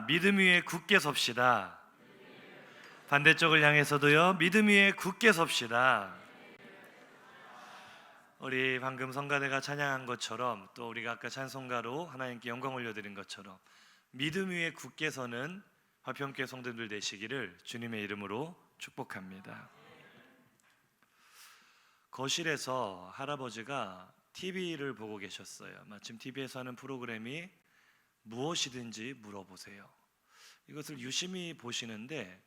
믿음 위에 굳게 섭시다. 반대쪽을 향해서도요. 믿음 위에 굳게 섭시다. 우리 방금 성가대가 찬양한 것처럼, 또 우리가 아까 찬송가로 하나님께 영광 올려드린 것처럼 믿음 위에 굳게 서는 화평교회 성도들 되시기를 주님의 이름으로 축복합니다. 거실에서 할아버지가 TV를 보고 계셨어요. 마침 TV에서 하는 프로그램이 무엇이든지 물어보세요. 이것을 유심히 보시는데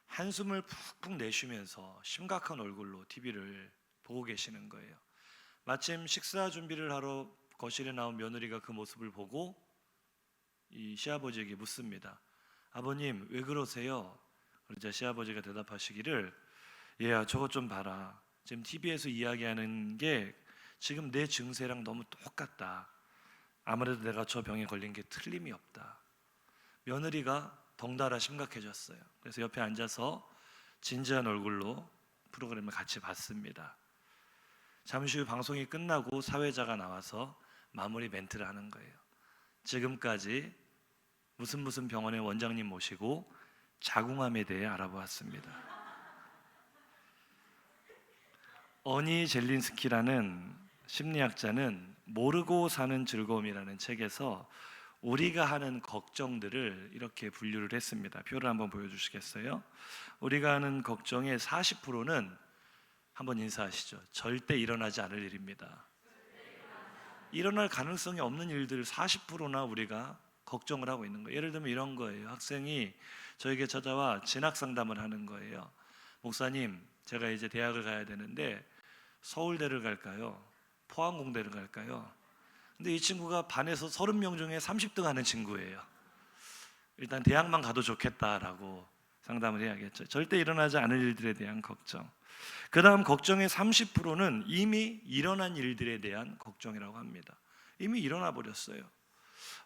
한숨을 푹푹 내쉬면서 심각한 얼굴로 TV를 보고 계시는 거예요. 마침 식사 준비를 하러 거실에 나온 며느리가 그 모습을 보고 이 시아버지에게 묻습니다. 아버님 왜 그러세요? 그러자 시아버지가 대답하시기를, 얘야 저것 좀 봐라. 지금 TV에서 이야기하는 게 지금 내 증세랑 너무 똑같다. 아무래도 내가 저 병에 걸린 게 틀림이 없다. 며느리가 덩달아 심각해졌어요. 그래서 옆에 앉아서 진지한 얼굴로 프로그램을 같이 봤습니다. 잠시 후 방송이 끝나고 사회자가 나와서 마무리 멘트를 하는 거예요. 지금까지 무슨 병원의 원장님 모시고 자궁암에 대해 알아보았습니다. 어니 젤린스키라는 심리학자는 모르고 사는 즐거움이라는 책에서 우리가 하는 걱정들을 이렇게 분류를 했습니다. 표를 한번 보여주시겠어요? 우리가 하는 걱정의 40%는 한번 인사하시죠. 절대 일어나지 않을 일입니다. 일어날 가능성이 없는 일들을 40%나 우리가 걱정을 하고 있는 거예요. 예를 들면 이런 거예요. 학생이 저에게 찾아와 진학 상담을 하는 거예요. 목사님, 제가 이제 대학을 가야 되는데 서울대를 갈까요? 포항공대를 갈까요? 근데 이 친구가 반에서 30명 중에 30등 하는 친구예요. 일단 대학만 가도 좋겠다라고 상담을 해야겠죠. 절대 일어나지 않을 일들에 대한 걱정. 그 다음 걱정의 30%는 이미 일어난 일들에 대한 걱정이라고 합니다. 이미 일어나 버렸어요.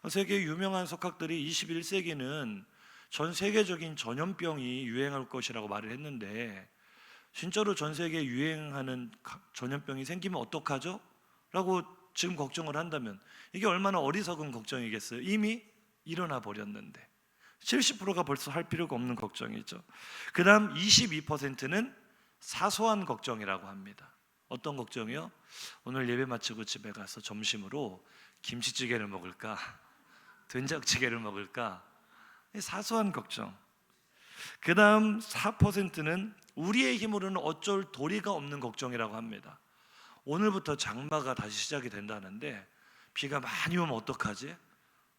세계 유명한 석학들이 21세기는 전 세계적인 전염병이 유행할 것이라고 말을 했는데, 진짜로 전 세계에 유행하는 전염병이 생기면 어떡하죠? 라고 지금 걱정을 한다면 이게 얼마나 어리석은 걱정이겠어요. 이미 일어나 버렸는데 70%가 벌써 할 필요가 없는 걱정이죠. 그 다음 22%는 사소한 걱정이라고 합니다. 어떤 걱정이요? 오늘 예배 마치고 집에 가서 점심으로 김치찌개를 먹을까? 된장찌개를 먹을까? 사소한 걱정. 그 다음 4%는 우리의 힘으로는 어쩔 도리가 없는 걱정이라고 합니다. 오늘부터 장마가 다시 시작이 된다는데 비가 많이 오면 어떡하지?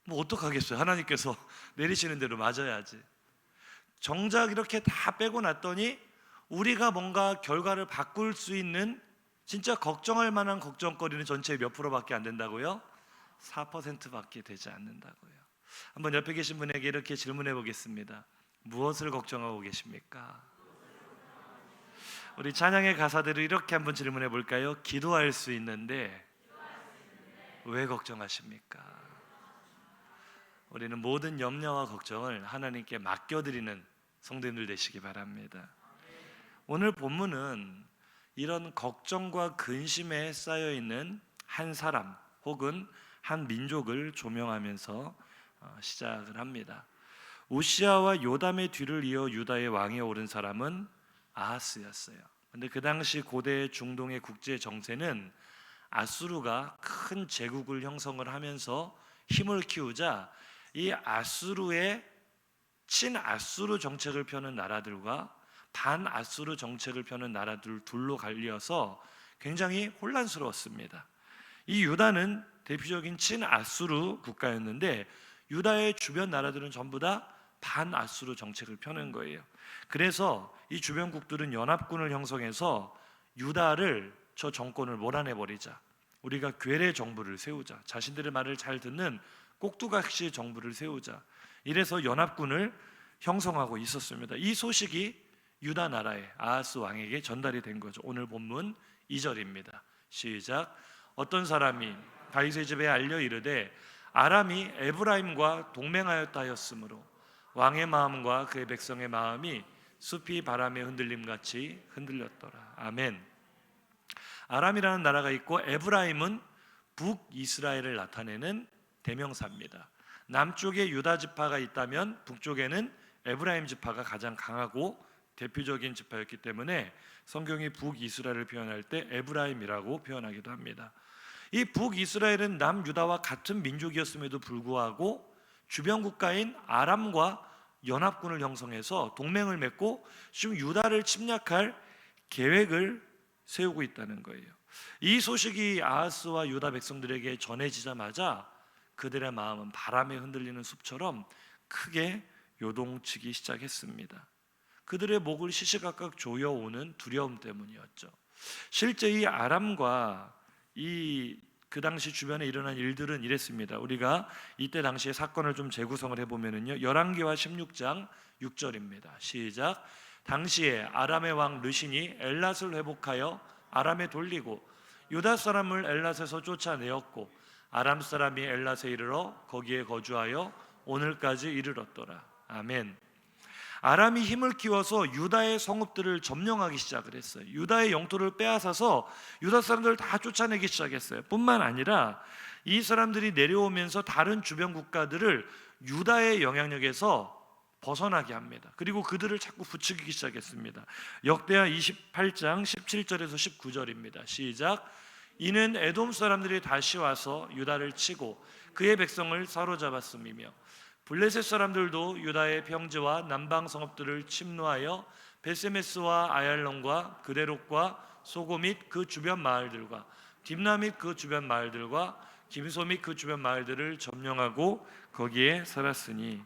뭐 어떡하겠어요? 하나님께서 내리시는 대로 맞아야지. 정작 이렇게 다 빼고 났더니 우리가 뭔가 결과를 바꿀 수 있는 진짜 걱정할 만한 걱정거리는 전체의 몇 프로밖에 안 된다고요? 4%밖에 되지 않는다고요. 한번 옆에 계신 분에게 이렇게 질문해 보겠습니다. 무엇을 걱정하고 계십니까? 우리 찬양의 가사대로 이렇게 한번 질문해 볼까요? 기도할 수 있는데 왜 걱정하십니까? 우리는 모든 염려와 걱정을 하나님께 맡겨드리는 성도님들 되시기 바랍니다. 오늘 본문은 이런 걱정과 근심에 쌓여있는 한 사람 혹은 한 민족을 조명하면서 시작을 합니다. 우시아와 요담의 뒤를 이어 유다의 왕에 오른 사람은 아하스였어요. 근데 그 당시 고대 중동의 국제 정세는 아수르가 큰 제국을 형성을 하면서 힘을 키우자 이 아수르의 친아수르 정책을 펴는 나라들과 반아수르 정책을 펴는 나라들 둘로 갈려서 굉장히 혼란스러웠습니다. 이 유다는 대표적인 친아수르 국가였는데 유다의 주변 나라들은 전부 다 반아수르 정책을 펴는 거예요. 그래서 이 주변국들은 연합군을 형성해서 유다를 저 정권을 몰아내버리자, 우리가 괴뢰 정부를 세우자, 자신들의 말을 잘 듣는 꼭두각시 정부를 세우자, 이래서 연합군을 형성하고 있었습니다. 이 소식이 유다 나라의 아하스 왕에게 전달이 된 거죠. 오늘 본문 2절입니다. 시작. 어떤 사람이 다윗의 집에 알려 이르되 아람이 에브라임과 동맹하였다 하였으므로 왕의 마음과 그의 백성의 마음이 숲이 바람에 흔들림같이 흔들렸더라. 아멘. 아람이라는 나라가 있고 에브라임은 북이스라엘을 나타내는 대명사입니다. 남쪽에 유다 지파가 있다면 북쪽에는 에브라임 지파가 가장 강하고 대표적인 지파였기 때문에 성경이 북이스라엘을 표현할 때 에브라임이라고 표현하기도 합니다. 이 북이스라엘은 남유다와 같은 민족이었음에도 불구하고 주변 국가인 아람과 연합군을 형성해서 동맹을 맺고 지금 유다를 침략할 계획을 세우고 있다는 거예요. 이 소식이 아하스와 유다 백성들에게 전해지자마자 그들의 마음은 바람에 흔들리는 숲처럼 크게 요동치기 시작했습니다. 그들의 목을 시시각각 조여오는 두려움 때문이었죠. 실제 이 아람과 그 당시 주변에 일어난 일들은 이랬습니다. 우리가 이때 당시의 사건을 좀 재구성을 해보면요, 열왕기와 16장 6절입니다. 시작. 당시에 아람의 왕 르신이 엘랏을 회복하여 아람에 돌리고 유다 사람을 엘랏에서 쫓아내었고 아람 사람이 엘랏에 이르러 거기에 거주하여 오늘까지 이르렀더라. 아멘. 아람이 힘을 키워서 유다의 성읍들을 점령하기 시작을 했어요. 유다의 영토를 빼앗아서 유다 사람들을 다 쫓아내기 시작했어요. 뿐만 아니라 이 사람들이 내려오면서 다른 주변 국가들을 유다의 영향력에서 벗어나게 합니다. 그리고 그들을 자꾸 부추기기 시작했습니다. 역대하 28장 17절에서 19절입니다. 시작. 이는 에돔 사람들이 다시 와서 유다를 치고 그의 백성을 사로잡았음이며 블레셋 사람들도 유다의 평지와 남방 성읍들을 침노하여 베세메스와 아얄론과 그데롯과 소고 및 그 주변 마을들과 딥나 및 그 주변 마을들과 김소 및 그 주변 마을들을 점령하고 거기에 살았으니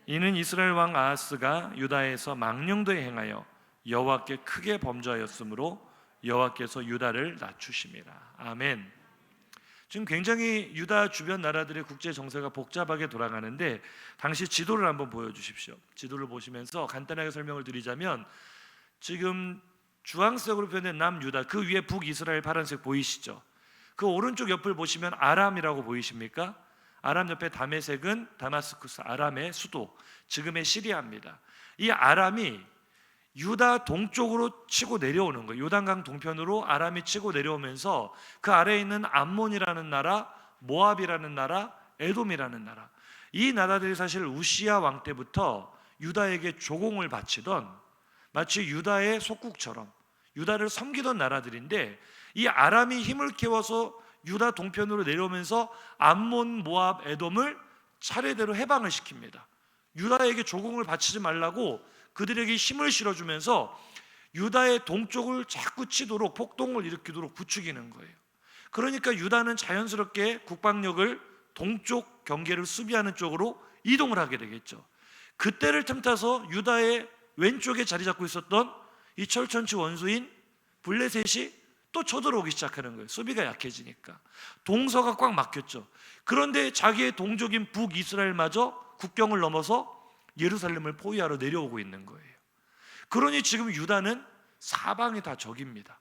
이는 이스라엘 왕 아하스가 유다에서 망령되이 행하여 여호와께 크게 범죄하였으므로 여호와께서 유다를 낮추심이라. 아멘. 지금 굉장히 유다 주변 나라들의 국제 정세가 복잡하게 돌아가는데 당시 지도를 한번 보여주십시오. 지도를 보시면서 간단하게 설명을 드리자면 지금 주황색으로 표현된 남유다, 그 위에 북이스라엘 파란색 보이시죠? 그 오른쪽 옆을 보시면 아람이라고 보이십니까? 아람 옆에 다메섹은 다마스쿠스, 아람의 수도, 지금의 시리아입니다. 이 아람이 유다 동쪽으로 치고 내려오는 거예요. 요단강 동편으로 아람이 치고 내려오면서 그 아래에 있는 암몬이라는 나라, 모압이라는 나라, 에돔이라는 나라, 이 나라들이 사실 우시야 왕 때부터 유다에게 조공을 바치던, 마치 유다의 속국처럼 유다를 섬기던 나라들인데, 이 아람이 힘을 키워서 유다 동편으로 내려오면서 암몬, 모압, 에돔을 차례대로 해방을 시킵니다. 유다에게 조공을 바치지 말라고 그들에게 힘을 실어주면서 유다의 동쪽을 자꾸 치도록, 폭동을 일으키도록 부추기는 거예요. 그러니까 유다는 자연스럽게 국방력을 동쪽 경계를 수비하는 쪽으로 이동을 하게 되겠죠. 그때를 틈타서 유다의 왼쪽에 자리 잡고 있었던 이 철천지 원수인 블레셋이 또 쳐들어오기 시작하는 거예요. 수비가 약해지니까 동서가 꽉 막혔죠. 그런데 자기의 동족인 북이스라엘마저 국경을 넘어서 예루살렘을 포위하러 내려오고 있는 거예요. 그러니 지금 유다는 사방이 다 적입니다.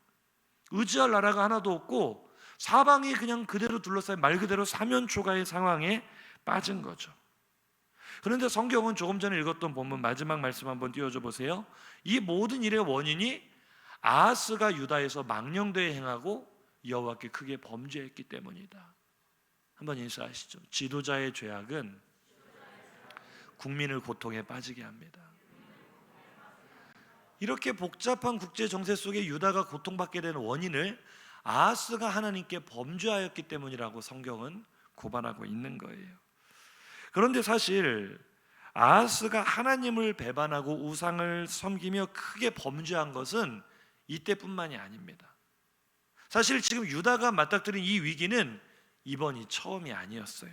의지할 나라가 하나도 없고 사방이 그냥 그대로 둘러싸인 말 그대로 사면초가의 상황에 빠진 거죠. 그런데 성경은 조금 전에 읽었던 본문 마지막 말씀 한번 띄워줘 보세요. 이 모든 일의 원인이 아하스가 유다에서 망령되이 행하고 여호와께 크게 범죄했기 때문이다. 한번 인사하시죠. 지도자의 죄악은 국민을 고통에 빠지게 합니다. 이렇게 복잡한 국제 정세 속에 유다가 고통받게 되는 원인을 아하스가 하나님께 범죄하였기 때문이라고 성경은 고발하고 있는 거예요. 그런데 사실 아하스가 하나님을 배반하고 우상을 섬기며 크게 범죄한 것은 이때뿐만이 아닙니다. 사실 지금 유다가 맞닥뜨린 이 위기는 이번이 처음이 아니었어요.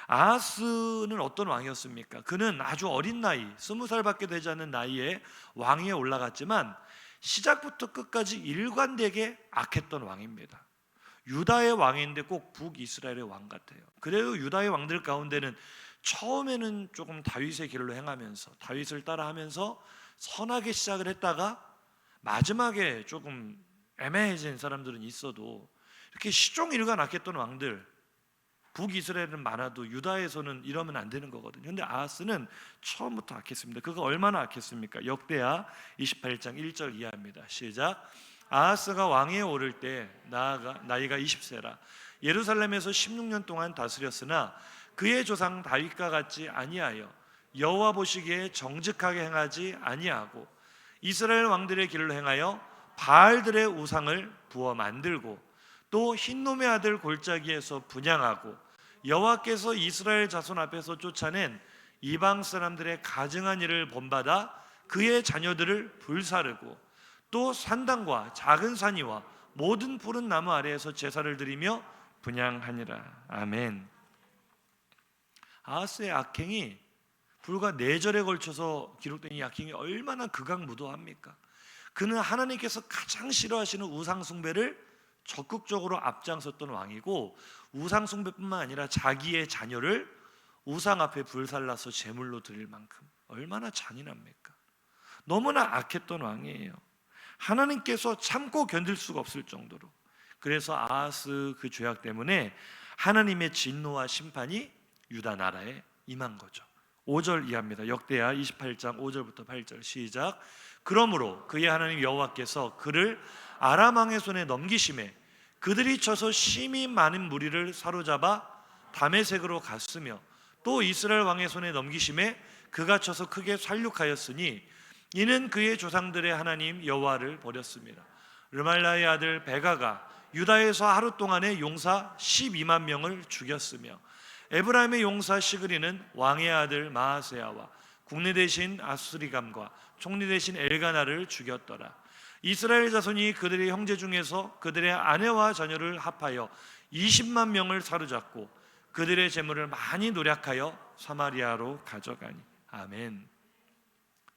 아하스는 어떤 왕이었습니까? 그는 아주 어린 나이, 20살밖에 되지 않는 나이에 왕위에 올라갔지만 시작부터 끝까지 일관되게 악했던 왕입니다. 유다의 왕인데 꼭 북이스라엘의 왕 같아요. 그래도 유다의 왕들 가운데는 처음에는 조금 다윗의 길로 행하면서 다윗을 따라하면서 선하게 시작을 했다가 마지막에 조금 애매해진 사람들은 있어도 이렇게 시종일관 악했던 왕들, 북이스라엘은 많아도 유다에서는 이러면 안 되는 거거든요. 그런데 아하스는 처음부터 악했습니다. 그가 얼마나 악했습니까? 역대하 28장 1절 이하입니다. 시작. 아하스가 왕위에 오를 때 나이가 20세라. 예루살렘에서 16년 동안 다스렸으나 그의 조상 다윗과 같지 아니하여 여호와 보시기에 정직하게 행하지 아니하고 이스라엘 왕들의 길을 행하여 바알들의 우상을 부어 만들고 또 흰놈의 아들 골짜기에서 분향하고 여호와께서 이스라엘 자손 앞에서 쫓아낸 이방 사람들의 가증한 일을 본받아 그의 자녀들을 불사르고 또 산당과 작은 산이와 모든 푸른 나무 아래에서 제사를 드리며 분향하니라. 아멘. 아하스의 악행이 불과 4절에 걸쳐서 기록된 이 악행이 얼마나 극악무도합니까? 그는 하나님께서 가장 싫어하시는 우상숭배를 적극적으로 앞장섰던 왕이고, 우상숭배뿐만 아니라 자기의 자녀를 우상 앞에 불살라서 제물로 드릴 만큼 얼마나 잔인합니까? 너무나 악했던 왕이에요. 하나님께서 참고 견딜 수가 없을 정도로. 그래서 아하스 그 죄악 때문에 하나님의 진노와 심판이 유다 나라에 임한 거죠. 5절 이하입니다. 역대하 28장 5절부터 8절 시작. 그러므로 그의 하나님 여호와께서 그를 아람 왕의 손에 넘기심에 그들이 쳐서 심히 많은 무리를 사로잡아 다메섹으로 갔으며 또 이스라엘 왕의 손에 넘기심에 그가 쳐서 크게 살육하였으니 이는 그의 조상들의 하나님 여호와를 버렸습니다. 르말라의 아들 베가가 유다에서 하루 동안에 용사 12만 명을 죽였으며 에브라임의 용사 시그리는 왕의 아들 마하세야와 국내 대신 아수리감과 총리 대신 엘가나를 죽였더라. 이스라엘 자손이 그들의 형제 중에서 그들의 아내와 자녀를 합하여 20만 명을 사로잡고 그들의 재물을 많이 노략하여 사마리아로 가져가니. 아멘.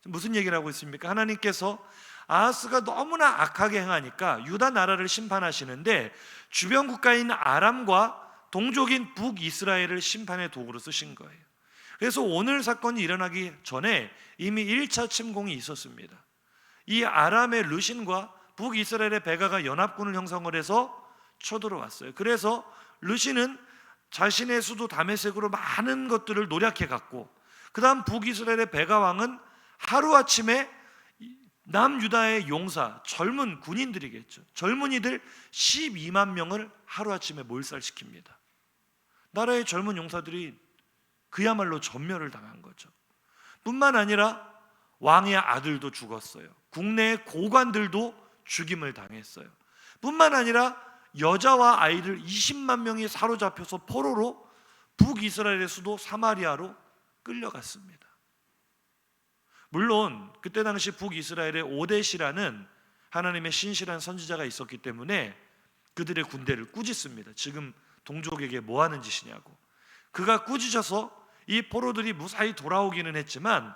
무슨 얘기를 하고 있습니까? 하나님께서 아하스가 너무나 악하게 행하니까 유다 나라를 심판하시는데 주변 국가인 아람과 동족인 북이스라엘을 심판의 도구로 쓰신 거예요. 그래서 오늘 사건이 일어나기 전에 이미 1차 침공이 있었습니다. 이 아람의 르신과 북이스라엘의 베가가 연합군을 형성을 해서 쳐들어왔어요. 그래서 르신은 자신의 수도 다메섹으로 많은 것들을 노략해 갔고, 그 다음 북이스라엘의 베가 왕은 하루아침에 남유다의 용사, 젊은 군인들이겠죠, 젊은이들 12만 명을 하루아침에 몰살시킵니다. 나라의 젊은 용사들이 그야말로 전멸을 당한 거죠. 뿐만 아니라 왕의 아들도 죽었어요. 국내의 고관들도 죽임을 당했어요. 뿐만 아니라 여자와 아이들 20만 명이 사로잡혀서 포로로 북이스라엘의 수도 사마리아로 끌려갔습니다. 물론 그때 당시 북이스라엘에 오뎃이라는 하나님의 신실한 선지자가 있었기 때문에 그들의 군대를 꾸짖습니다. 지금 동족에게 뭐 하는 짓이냐고. 그가 꾸짖어서 이 포로들이 무사히 돌아오기는 했지만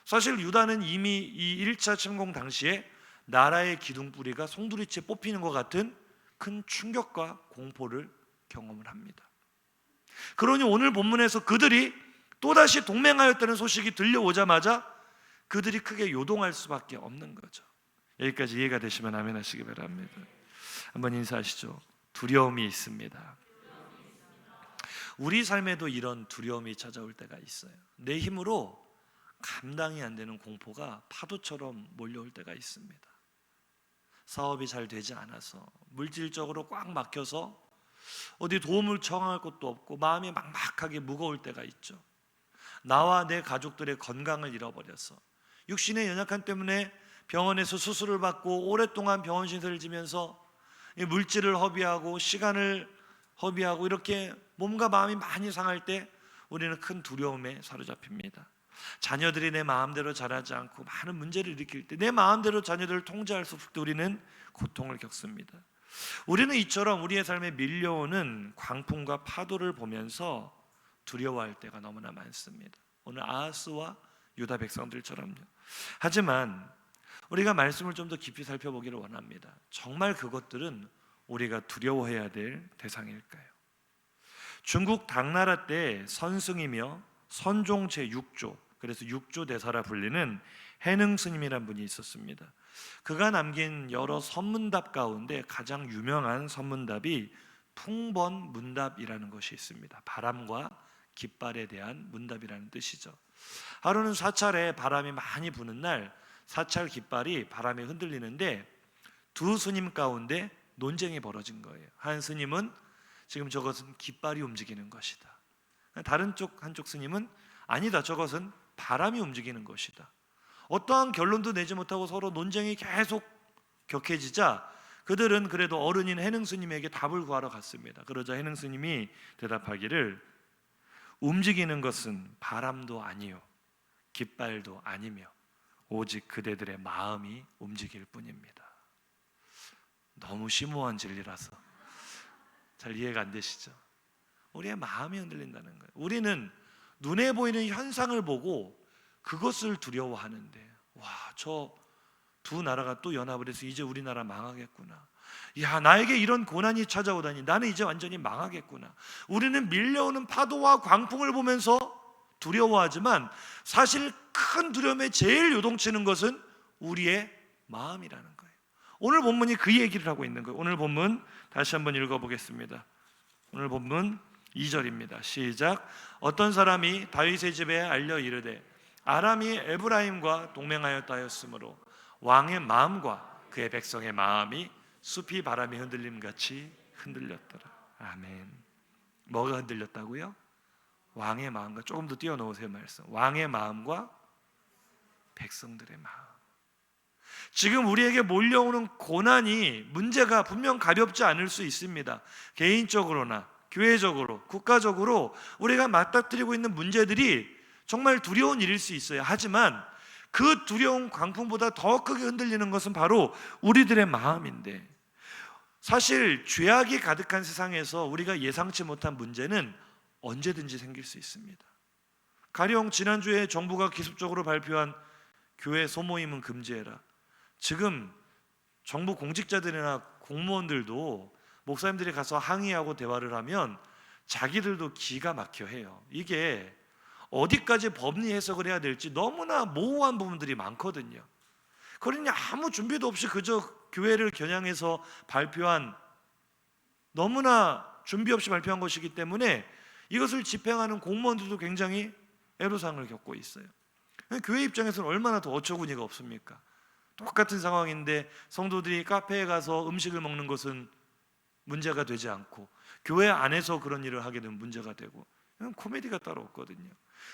사실 유다는 이미 이 1차 침공 당시에 나라의 기둥뿌리가 송두리째 뽑히는 것 같은 큰 충격과 공포를 경험을 합니다. 그러니 오늘 본문에서 그들이 또다시 동맹하였다는 소식이 들려오자마자 그들이 크게 요동할 수밖에 없는 거죠. 여기까지 이해가 되시면 아멘 하시기 바랍니다. 한번 인사하시죠. 두려움이 있습니다. 우리 삶에도 이런 두려움이 찾아올 때가 있어요. 내 힘으로 감당이 안 되는 공포가 파도처럼 몰려올 때가 있습니다. 사업이 잘 되지 않아서, 물질적으로 꽉 막혀서 어디 도움을 청할 곳도 없고 마음이 막막하게 무거울 때가 있죠. 나와 내 가족들의 건강을 잃어버려서 육신의 연약함 때문에 병원에서 수술을 받고 오랫동안 병원 신세를 지면서 물질을 허비하고 시간을 허비하고 이렇게 몸과 마음이 많이 상할 때 우리는 큰 두려움에 사로잡힙니다. 자녀들이 내 마음대로 자라지 않고 많은 문제를 일으킬 때, 내 마음대로 자녀들을 통제할 수 없을 때 우리는 고통을 겪습니다. 우리는 이처럼 우리의 삶에 밀려오는 광풍과 파도를 보면서 두려워할 때가 너무나 많습니다. 오늘 아하스와 유다 백성들처럼요. 하지만 우리가 말씀을 좀 더 깊이 살펴보기를 원합니다. 정말 그것들은 우리가 두려워해야 될 대상일까요? 중국 당나라 때 선승이며 선종 제6조, 그래서 6조 대사라 불리는 해능 스님이란 분이 있었습니다. 그가 남긴 여러 선문답 가운데 가장 유명한 선문답이 풍번문답이라는 것이 있습니다. 바람과 깃발에 대한 문답이라는 뜻이죠. 하루는 사찰에 바람이 많이 부는 날 사찰 깃발이 바람에 흔들리는데 두 스님 가운데 논쟁이 벌어진 거예요. 한 스님은 지금 저것은 깃발이 움직이는 것이다. 다른 한쪽 스님은 아니다, 저것은 바람이 움직이는 것이다. 어떠한 결론도 내지 못하고 서로 논쟁이 계속 격해지자 그들은 그래도 어른인 해능 스님에게 답을 구하러 갔습니다. 그러자 해능 스님이 대답하기를 움직이는 것은 바람도 아니요 깃발도 아니며 오직 그대들의 마음이 움직일 뿐입니다. 너무 심오한 진리라서 잘 이해가 안 되시죠? 우리의 마음이 흔들린다는 거예요. 우리는 눈에 보이는 현상을 보고 그것을 두려워하는데, 와, 저 두 나라가 또 연합을 해서 이제 우리나라 망하겠구나. 야, 나에게 이런 고난이 찾아오다니 나는 이제 완전히 망하겠구나. 우리는 밀려오는 파도와 광풍을 보면서 두려워하지만 사실 큰 두려움에 제일 요동치는 것은 우리의 마음이라는 거예요. 오늘 본문이 그 얘기를 하고 있는 거예요. 오늘 본문 다시 한번 읽어보겠습니다. 오늘 본문 2절입니다. 시작. 어떤 사람이 다윗의 집에 알려 이르되 아람이 에브라임과 동맹하였다 하였으므로 왕의 마음과 그의 백성의 마음이 숲이 바람이 흔들림같이 흔들렸더라. 아멘. 뭐가 흔들렸다고요? 왕의 마음과, 조금 더 띄워놓으세요 말씀. 왕의 마음과 백성들의 마음. 지금 우리에게 몰려오는 고난이, 문제가 분명 가볍지 않을 수 있습니다. 개인적으로나 교회적으로, 국가적으로 우리가 맞닥뜨리고 있는 문제들이 정말 두려운 일일 수 있어요. 하지만 그 두려운 광풍보다 더 크게 흔들리는 것은 바로 우리들의 마음인데, 사실 죄악이 가득한 세상에서 우리가 예상치 못한 문제는 언제든지 생길 수 있습니다. 가령 지난주에 정부가 기습적으로 발표한 교회 소모임은 금지해라. 지금 정부 공직자들이나 공무원들도 목사님들이 가서 항의하고 대화를 하면 자기들도 기가 막혀 해요. 이게 어디까지 법리 해석을 해야 될지 너무나 모호한 부분들이 많거든요. 그러니 아무 준비도 없이 그저 교회를 겨냥해서 발표한, 너무나 준비 없이 발표한 것이기 때문에 이것을 집행하는 공무원들도 굉장히 애로사항을 겪고 있어요. 교회 입장에서는 얼마나 더 어처구니가 없습니까? 똑같은 상황인데 성도들이 카페에 가서 음식을 먹는 것은 문제가 되지 않고 교회 안에서 그런 일을 하게 되면 문제가 되고, 이건 코미디가 따로 없거든요.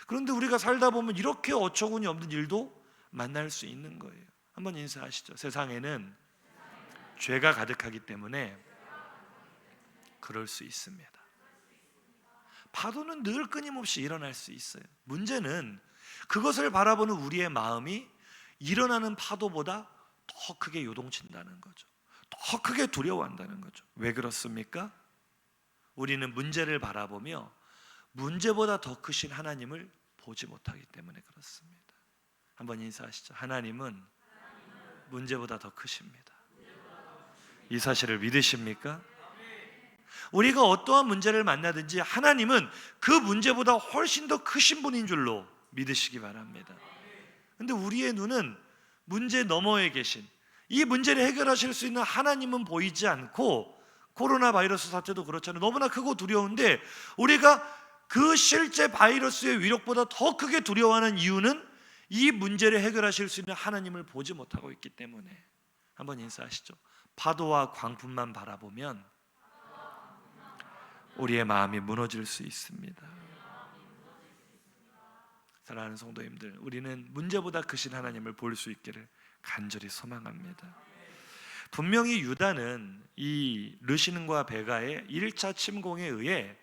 그런데 우리가 살다 보면 이렇게 어처구니 없는 일도 만날 수 있는 거예요. 한번 인사하시죠. 세상에는 죄가 가득하기 때문에 그럴 수 있습니다. 파도는 늘 끊임없이 일어날 수 있어요. 문제는 그것을 바라보는 우리의 마음이 일어나는 파도보다 더 크게 요동친다는 거죠. 더 크게 두려워한다는 거죠. 왜 그렇습니까? 우리는 문제를 바라보며 문제보다 더 크신 하나님을 보지 못하기 때문에 그렇습니다. 한번 인사하시죠. 하나님은 문제보다 더 크십니다. 이 사실을 믿으십니까? 우리가 어떠한 문제를 만나든지 하나님은 그 문제보다 훨씬 더 크신 분인 줄로 믿으시기 바랍니다. 그런데 우리의 눈은 문제 너머에 계신, 이 문제를 해결하실 수 있는 하나님은 보이지 않고, 코로나 바이러스 사태도 그렇잖아요. 너무나 크고 두려운데 우리가 그 실제 바이러스의 위력보다 더 크게 두려워하는 이유는 이 문제를 해결하실 수 있는 하나님을 보지 못하고 있기 때문에. 한번 인사하시죠. 파도와 광풍만 바라보면 우리의 마음이 무너질 수 있습니다. 사랑하는 성도님들, 우리는 문제보다 크신 하나님을 볼 수 있기를 간절히 소망합니다. 분명히 유다는 이 르신과 베가의 1차 침공에 의해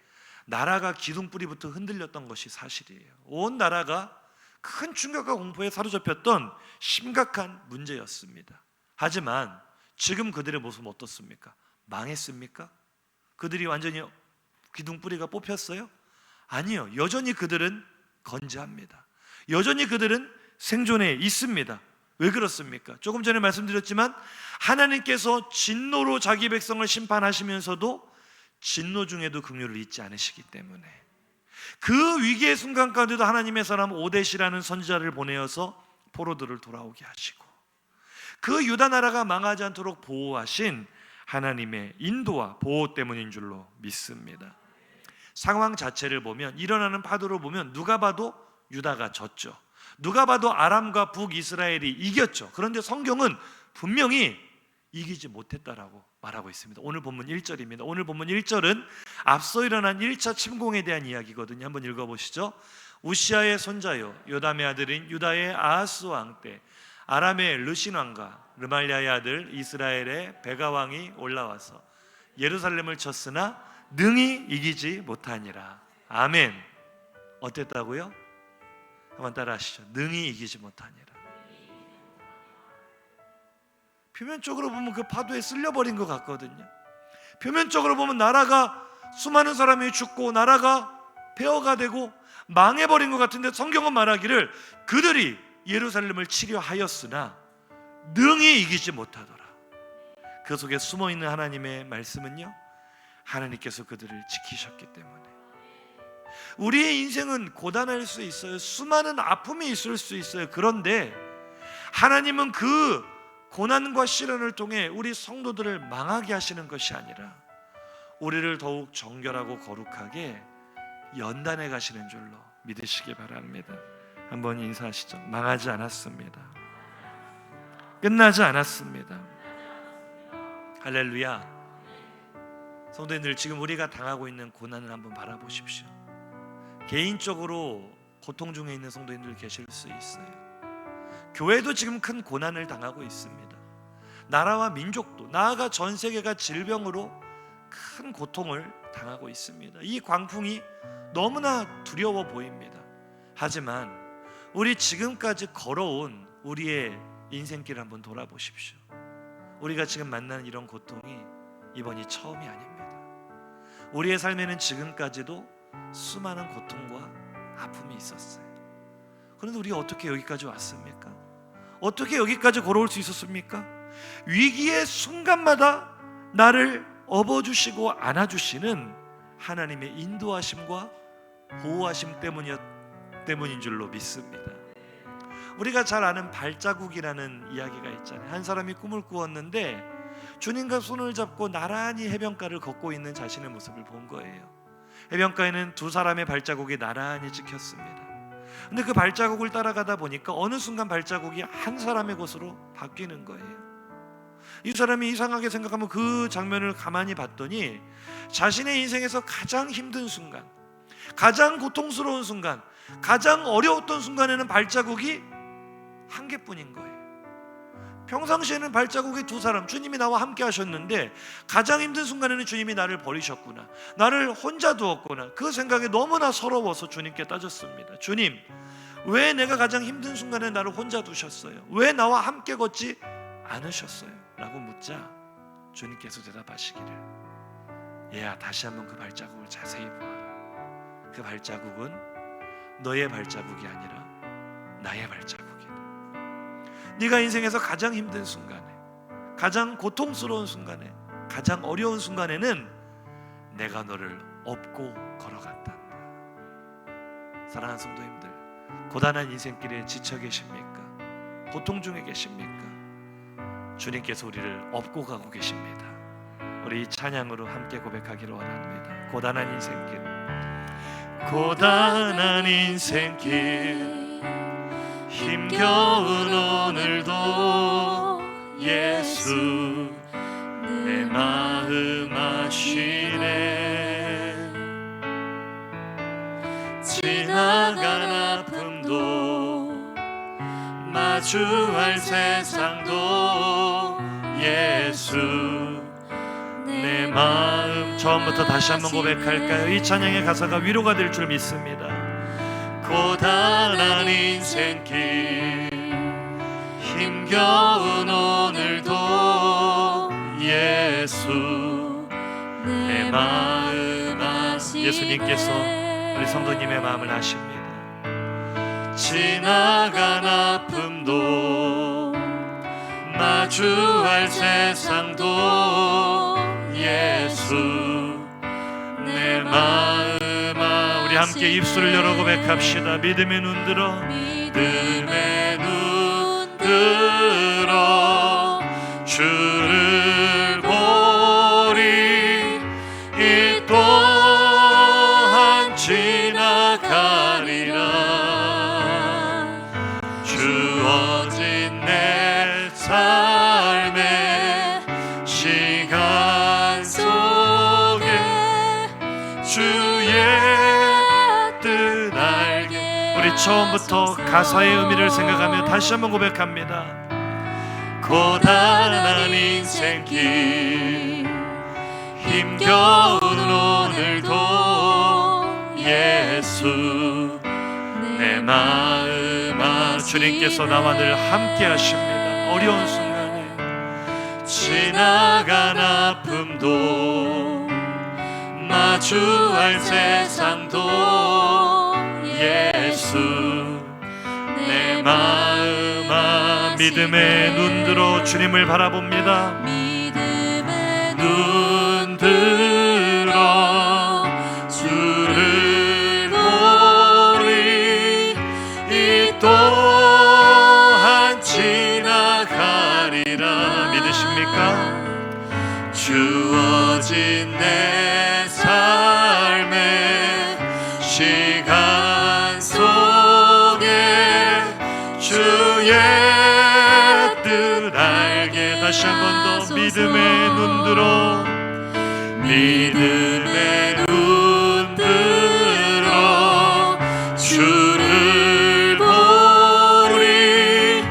나라가 기둥뿌리부터 흔들렸던 것이 사실이에요. 온 나라가 큰 충격과 공포에 사로잡혔던 심각한 문제였습니다. 하지만 지금 그들의 모습은 어떻습니까? 망했습니까? 그들이 완전히 기둥뿌리가 뽑혔어요? 아니요. 여전히 그들은 건재합니다. 여전히 그들은 생존해 있습니다. 왜 그렇습니까? 조금 전에 말씀드렸지만 하나님께서 진노로 자기 백성을 심판하시면서도 진노 중에도 긍휼을 잊지 않으시기 때문에, 그 위기의 순간 가운데도 하나님의 사람 오뎃이라는 선지자를 보내어서 포로들을 돌아오게 하시고, 그 유다 나라가 망하지 않도록 보호하신 하나님의 인도와 보호 때문인 줄로 믿습니다. 상황 자체를 보면, 일어나는 파도를 보면 누가 봐도 유다가 졌죠. 누가 봐도 아람과 북이스라엘이 이겼죠. 그런데 성경은 분명히 이기지 못했다라고 말하고 있습니다. 오늘 본문 1절입니다. 오늘 본문 1절은 앞서 일어난 1차 침공에 대한 이야기거든요. 한번 읽어보시죠. 우시아의 손자요 요담의 아들인 유다의 아하스 왕 때 아람의 르신 왕과 르말리아의 아들 이스라엘의 베가 왕이 올라와서 예루살렘을 쳤으나 능히 이기지 못하니라. 아멘. 어땠다고요? 한번 따라 하시죠. 능히 이기지 못하니라. 표면적으로 보면 그 파도에 쓸려버린 것 같거든요. 표면적으로 보면 나라가 수많은 사람이 죽고 나라가 폐허가 되고 망해버린 것 같은데 성경은 말하기를 그들이 예루살렘을 치려 하였으나 능히 이기지 못하더라. 그 속에 숨어있는 하나님의 말씀은요, 하나님께서 그들을 지키셨기 때문에. 우리의 인생은 고단할 수 있어요. 수많은 아픔이 있을 수 있어요. 그런데 하나님은 그 고난과 시련을 통해 우리 성도들을 망하게 하시는 것이 아니라 우리를 더욱 정결하고 거룩하게 연단해 가시는 줄로 믿으시기 바랍니다. 한번 인사하시죠. 망하지 않았습니다. 끝나지 않았습니다. 할렐루야. 성도님들, 지금 우리가 당하고 있는 고난을 한번 바라보십시오. 개인적으로 고통 중에 있는 성도님들 계실 수 있어요. 교회도 지금 큰 고난을 당하고 있습니다. 나라와 민족도, 나아가 전 세계가 질병으로 큰 고통을 당하고 있습니다. 이 광풍이 너무나 두려워 보입니다. 하지만 우리 지금까지 걸어온 우리의 인생길을 한번 돌아보십시오. 우리가 지금 만나는 이런 고통이 이번이 처음이 아닙니다. 우리의 삶에는 지금까지도 수많은 고통과 아픔이 있었어요. 그런데 우리가 어떻게 여기까지 왔습니까? 어떻게 여기까지 걸어올 수 있었습니까? 위기의 순간마다 나를 업어주시고 안아주시는 하나님의 인도하심과 보호하심 때문인 줄로 믿습니다. 우리가 잘 아는 발자국이라는 이야기가 있잖아요. 한 사람이 꿈을 꾸었는데 주님과 손을 잡고 나란히 해변가를 걷고 있는 자신의 모습을 본 거예요. 해변가에는 두 사람의 발자국이 나란히 찍혔습니다. 근데 그 발자국을 따라가다 보니까 어느 순간 발자국이 한 사람의 것으로 바뀌는 거예요. 이 사람이 이상하게 생각하면 그 장면을 가만히 봤더니 자신의 인생에서 가장 힘든 순간, 가장 고통스러운 순간, 가장 어려웠던 순간에는 발자국이 한 개뿐인 거예요. 평상시에는 발자국이 두 사람, 주님이 나와 함께 하셨는데 가장 힘든 순간에는 주님이 나를 버리셨구나, 나를 혼자 두었구나, 그 생각에 너무나 서러워서 주님께 따졌습니다. 주님, 왜 내가 가장 힘든 순간에 나를 혼자 두셨어요? 왜 나와 함께 걷지 않으셨어요? 라고 묻자 주님께서 대답하시기를, 얘야, 다시 한번 그 발자국을 자세히 보아라. 그 발자국은 너의 발자국이 아니라 나의 발자국이다. 네가 인생에서 가장 힘든 순간에, 가장 고통스러운 순간에, 가장 어려운 순간에는 내가 너를 업고 걸어갔단다. 사랑하는 성도님들, 고단한 인생길에 지쳐 계십니까? 고통 중에 계십니까? 주님께서 우리를 업고 가고 계십니다. 우리 찬양으로 함께 고백하기를 원합니다. 고단한 인생길, 고단한 인생길, 힘겨운 오늘도 예수 내 마음 아시네. 지나간 아픔도 마주할 세상도 예수 내 마음. 처음부터 다시 한번 고백할까요? 이 찬양의 가사가 위로가 될 줄 믿습니다. 고단한 인생길, 힘겨운 오늘도 예수 내 마음 아시네. 예수님께서 우리 성도님의 마음을 아십니다. 지나간 아픔도 마주할 세상도 예수 내 마음. 우리 함께 입술을 열어 고백합시다. 믿음의 눈 들어, 믿음의 눈 들어 주를 보리. 이 또한 지나가리라. 주어진 내 삶에 우리 처음부터 가사의 의미를 생각하며 다시 한번 고백합니다. 고단한 인생길 힘겨운 오늘도 예수 내 마음 안 주님께서 나와 늘 함께 하십니다. 어려운 순간에 지나간 아픔도 마주할 세상도 예수 내 마음 안 믿음의 눈 들어 주님을 바라봅니다. 믿음의 눈 들어 주를 보리 이 또한 지나가리라. 믿으십니까? 주어진 내 삶의 시간 속에 주의 뜻 알게 다시 한 번 더 믿음의 눈 들어 믿음의 눈 들어 주를 보리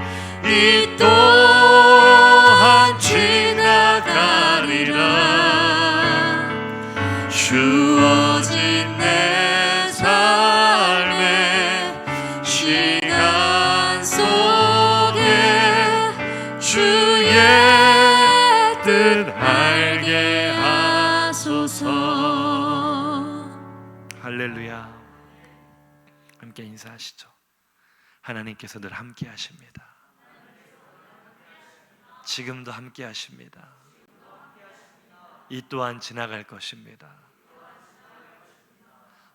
이 또한 지나가리라. 주어진 내 삶의 시간 속에 주의 뜻 알게 하소서. 할렐루야. 함께 인사하시죠. 하나님께서 늘 함께 하십니다. 지금도 함께 하십니다. 이 또한 지나갈 것입니다.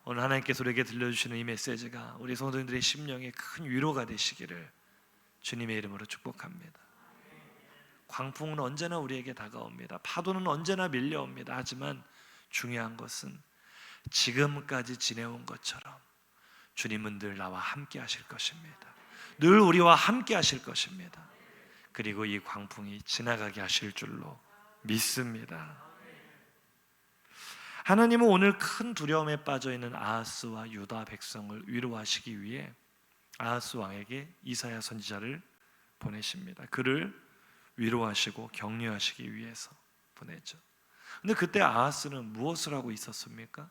오늘 하나님께서 우리에게 들려주시는 이 메시지가 우리 성도님들의 심령에 큰 위로가 되시기를 주님의 이름으로 축복합니다. 광풍은 언제나 우리에게 다가옵니다. 파도는 언제나 밀려옵니다. 하지만 중요한 것은 지금까지 지내온 것처럼 주님은 늘 나와 함께 하실 것입니다. 늘 우리와 함께 하실 것입니다. 그리고 이 광풍이 지나가게 하실 줄로 믿습니다. 하나님은 오늘 큰 두려움에 빠져있는 아하스와 유다 백성을 위로하시기 위해 아하스 왕에게 이사야 선지자를 보내십니다. 그를 위로하시고 격려하시기 위해서 보냈죠. 근데 그때 아하스는 무엇을 하고 있었습니까?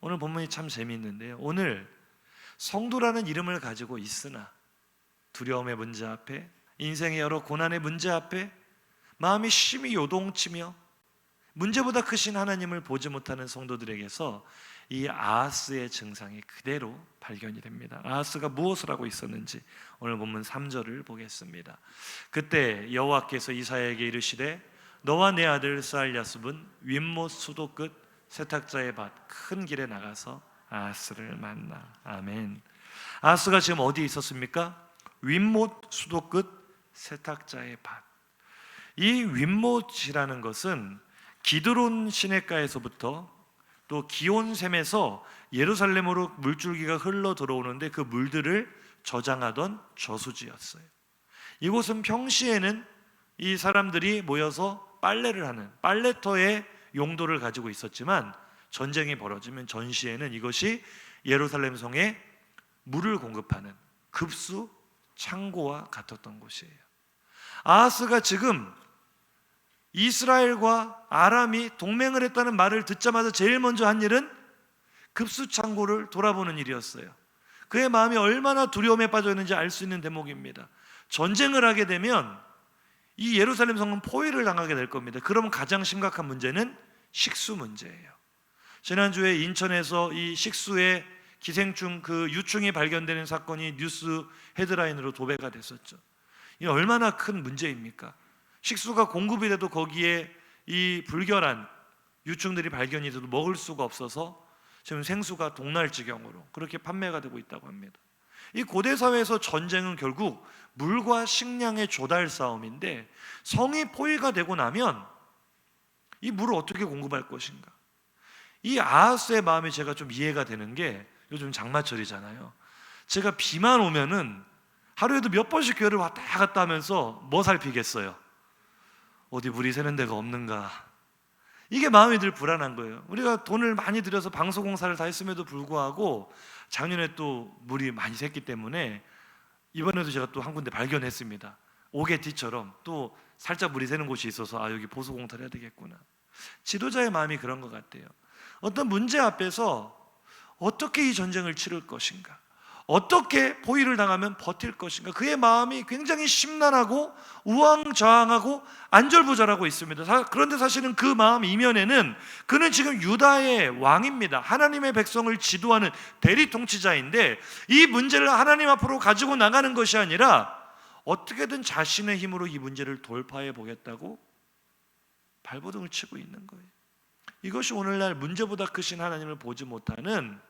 오늘 본문이 참 재미있는데요. 오늘 성도라는 이름을 가지고 있으나 두려움의 문제 앞에, 인생의 여러 고난의 문제 앞에 마음이 심히 요동치며 문제보다 크신 하나님을 보지 못하는 성도들에게서 이 아하스의 증상이 그대로 발견이 됩니다. 아하스가 무엇을 하고 있었는지 오늘 본문 3절을 보겠습니다. 그때 여호와께서 이사야에게 이르시되 너와 내 아들 스알랴습은 윗못 수도 끝 세탁자의 밭 큰 길에 나가서 아하스를 만나. 아멘. 아하스가 지금 어디에 있었습니까? 윗못 수도 끝 세탁자의 밭. 이 윗못이라는 것은 기드론 시냇가에서부터 또 기온샘에서 예루살렘으로 물줄기가 흘러 들어오는데 그 물들을 저장하던 저수지였어요. 이곳은 평시에는 이 사람들이 모여서 빨래를 하는 빨래터의 용도를 가지고 있었지만 전쟁이 벌어지면 전시에는 이것이 예루살렘 성에 물을 공급하는 급수 창고와 같았던 곳이에요. 아하스가 지금 이스라엘과 아람이 동맹을 했다는 말을 듣자마자 제일 먼저 한 일은 급수창고를 돌아보는 일이었어요. 그의 마음이 얼마나 두려움에 빠져 있는지 알 수 있는 대목입니다. 전쟁을 하게 되면 이 예루살렘 성은 포위를 당하게 될 겁니다. 그러면 가장 심각한 문제는 식수 문제예요. 지난주에 인천에서 이 식수의 기생충 그 유충이 발견되는 사건이 뉴스 헤드라인으로 도배가 됐었죠. 이 얼마나 큰 문제입니까? 식수가 공급이 돼도 거기에 이 불결한 유충들이 발견이 돼도 먹을 수가 없어서 지금 생수가 동날 지경으로 그렇게 판매가 되고 있다고 합니다. 이 고대 사회에서 전쟁은 결국 물과 식량의 조달 싸움인데 성이 포위가 되고 나면 이 물을 어떻게 공급할 것인가? 이 아하스의 마음이 제가 좀 이해가 되는 게 요즘 장마철이잖아요. 제가 비만 오면은 하루에도 몇 번씩 교회를 왔다 갔다 하면서 뭐 살피겠어요? 어디 물이 새는 데가 없는가? 이게 마음이 늘 불안한 거예요. 우리가 돈을 많이 들여서 방수공사를 다 했음에도 불구하고 작년에 또 물이 많이 샜기 때문에 이번에도 제가 또 한 군데 발견했습니다. 오게티처럼 또 살짝 물이 새는 곳이 있어서 여기 보수공사를 해야 되겠구나. 지도자의 마음이 그런 것 같아요. 어떤 문제 앞에서 어떻게 이 전쟁을 치를 것인가, 어떻게 포위를 당하면 버틸 것인가, 그의 마음이 굉장히 심란하고 우왕좌왕하고 안절부절하고 있습니다. 그런데 사실은 그 마음 이면에는 그는 지금 유다의 왕입니다. 하나님의 백성을 지도하는 대리 통치자인데 이 문제를 하나님 앞으로 가지고 나가는 것이 아니라 어떻게든 자신의 힘으로 이 문제를 돌파해 보겠다고 발버둥을 치고 있는 거예요. 이것이 오늘날 문제보다 크신 하나님을 보지 못하는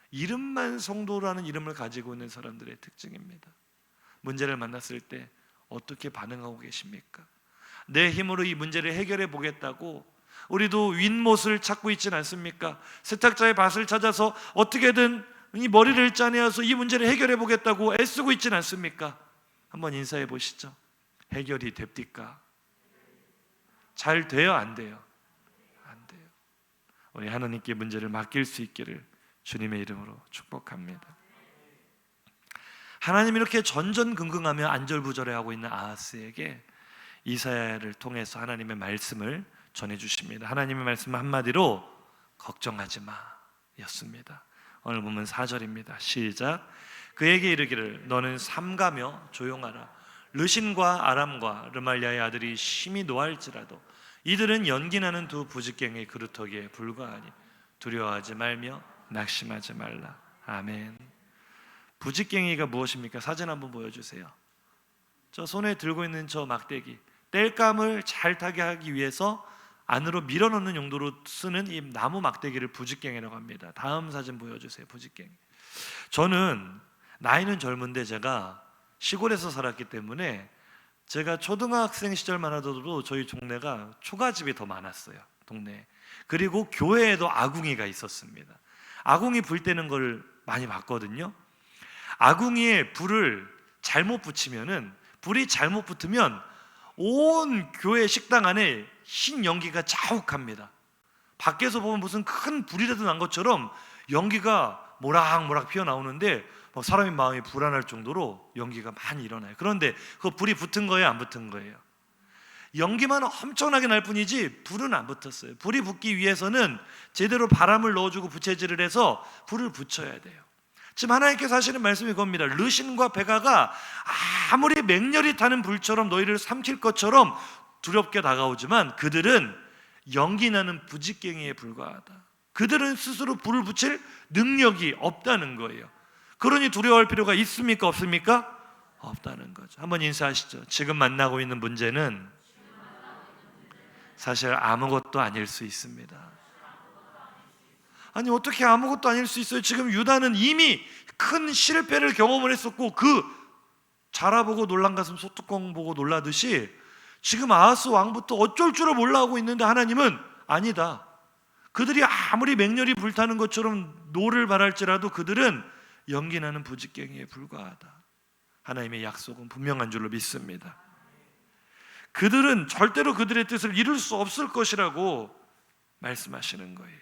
이름만 성도라는 이름을 가지고 있는 사람들의 특징입니다. 문제를 만났을 때 어떻게 반응하고 계십니까? 내 힘으로 이 문제를 해결해 보겠다고 우리도 윗못을 찾고 있지는 않습니까? 세탁자의 밭을 찾아서 어떻게든 이 머리를 짜내어서 이 문제를 해결해 보겠다고 애쓰고 있지는 않습니까? 한번 인사해 보시죠. 해결이 됩니까? 잘 돼요? 안 돼요? 안 돼요. 우리 하나님께 문제를 맡길 수 있기를 주님의 이름으로 축복합니다. 하나님 이렇게 전전긍긍하며 안절부절해하고 있는 아하스에게 이사야를 통해서 하나님의 말씀을 전해주십니다. 하나님의 말씀은 한마디로 걱정하지 마 였습니다. 오늘 보면 4절입니다. 시작. 그에게 이르기를 너는 삼가며 조용하라. 르신과 아람과 르말리아의 아들이 심히 노할지라도 이들은 연기나는 두 부직갱의 그루터기에 불과하니 두려워하지 말며 낙심하지 말라. 아멘. 부직갱이가 무엇입니까? 사진 한번 보여주세요. 저 손에 들고 있는 저 막대기, 땔감을 잘 타게 하기 위해서 안으로 밀어넣는 용도로 쓰는 이 나무 막대기를 부직갱이라고 합니다. 다음 사진 보여주세요. 부직갱이. 저는 나이는 젊은데 제가 시골에서 살았기 때문에 제가 초등학생 시절만 하더라도 저희 동네가 초가집이 더 많았어요. 동네에. 그리고 교회에도 아궁이가 있었습니다. 아궁이 불 때는 걸 많이 봤거든요. 아궁이에 불을 잘못 붙이면은, 불이 잘못 붙으면 온 교회 식당 안에 흰 연기가 자욱합니다. 밖에서 보면 무슨 큰 불이라도 난 것처럼 연기가 모락모락 피어나오는데 사람의 마음이 불안할 정도로 연기가 많이 일어나요. 그런데 그 불이 붙은 거예요? 안 붙은 거예요? 연기만 엄청나게 날 뿐이지 불은 안 붙었어요. 불이 붙기 위해서는 제대로 바람을 넣어주고 부채질을 해서 불을 붙여야 돼요. 지금 하나님께서 하시는 말씀이 그겁니다. 르신과 베가가 아무리 맹렬히 타는 불처럼 너희를 삼킬 것처럼 두렵게 다가오지만 그들은 연기나는 부직갱이에 불과하다. 그들은 스스로 불을 붙일 능력이 없다는 거예요. 그러니 두려워할 필요가 있습니까? 없습니까? 없다는 거죠. 한번 인사하시죠. 지금 만나고 있는 문제는 사실 아무것도 아닐 수 있습니다. 아니 어떻게 아무것도 아닐 수 있어요? 지금 유다는 이미 큰 실패를 경험을 했었고 그 자라보고 놀란 가슴 소뚜껑 보고 놀라듯이 지금 아하스 왕부터 어쩔 줄을 몰라 하고 있는데 하나님은 아니다. 그들이 아무리 맹렬히 불타는 것처럼 노를 바랄지라도 그들은 연기나는 부직갱이에 불과하다. 하나님의 약속은 분명한 줄로 믿습니다. 그들은 절대로 그들의 뜻을 이룰 수 없을 것이라고 말씀하시는 거예요.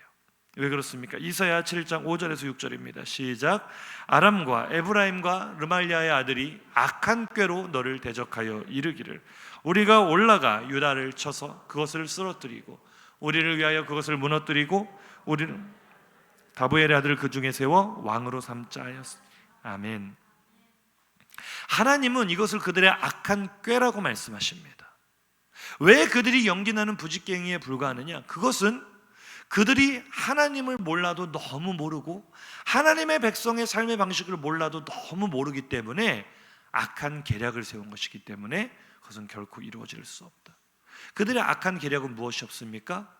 왜 그렇습니까? 이사야 7장 5절에서 6절입니다. 시작. 아람과 에브라임과 르말리아의 아들이 악한 꾀로 너를 대적하여 이르기를 우리가 올라가 유다를 쳐서 그것을 쓰러뜨리고 우리를 위하여 그것을 무너뜨리고 우리는 다부엘의 아들을 그 중에 세워 왕으로 삼자 하였으니. 아멘. 하나님은 이것을 그들의 악한 꾀라고 말씀하십니다. 왜 그들이 연기나는 부직갱이에 불과하느냐? 그것은 그들이 하나님을 몰라도 너무 모르고 하나님의 백성의 삶의 방식을 몰라도 너무 모르기 때문에 악한 계략을 세운 것이기 때문에 그것은 결코 이루어질 수 없다. 그들의 악한 계략은 무엇이 없습니까?